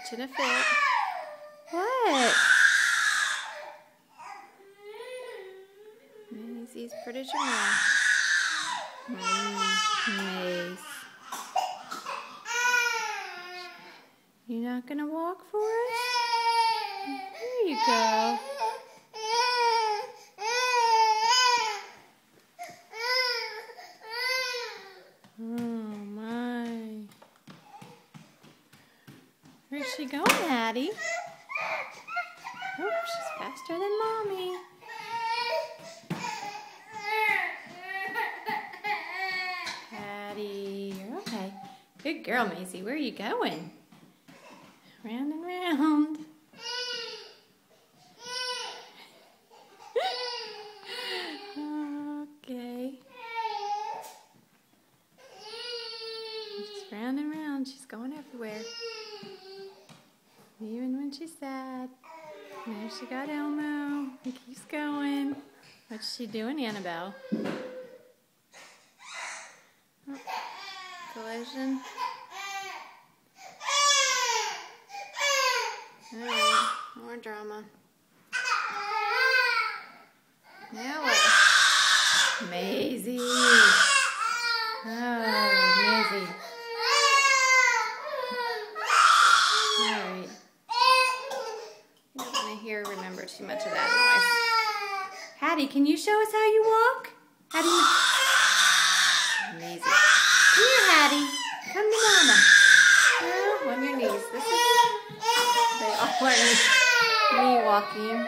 Pitch in a fit. What? Maisie's pretty sure. Maze. You not gonna walk for us? There you go. Oh my. Where's she going, Addie? Oh, she's faster than Mommy. Addie, you're okay. Good girl, Maisie. Where are you going? Round and round. Okay. Just round and round. She's going everywhere. Even when she's sad. There she got Elmo. He keeps going. What's she doing, Annabelle? Oh, collision. Alright, more drama. Now what? Maisie. Oh, Maisie. Alright. You don't want to remember too much of that noise. Hattie, can you show us how you walk? Hattie. Amazing. Come here, Hattie. Come to Mama. Oh, on your knees. This is... They all learn me walking.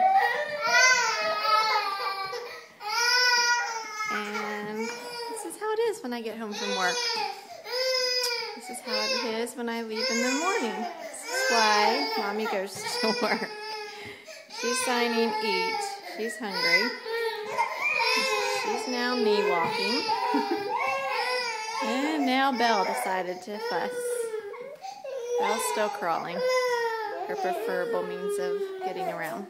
And this is how it is when I get home from work. This is how it is when I leave in the morning. This is why Mommy goes to work. She's signing eat. She's hungry. She's now knee walking. And now Belle decided to fuss. Belle's still crawling. Her preferable means of getting around.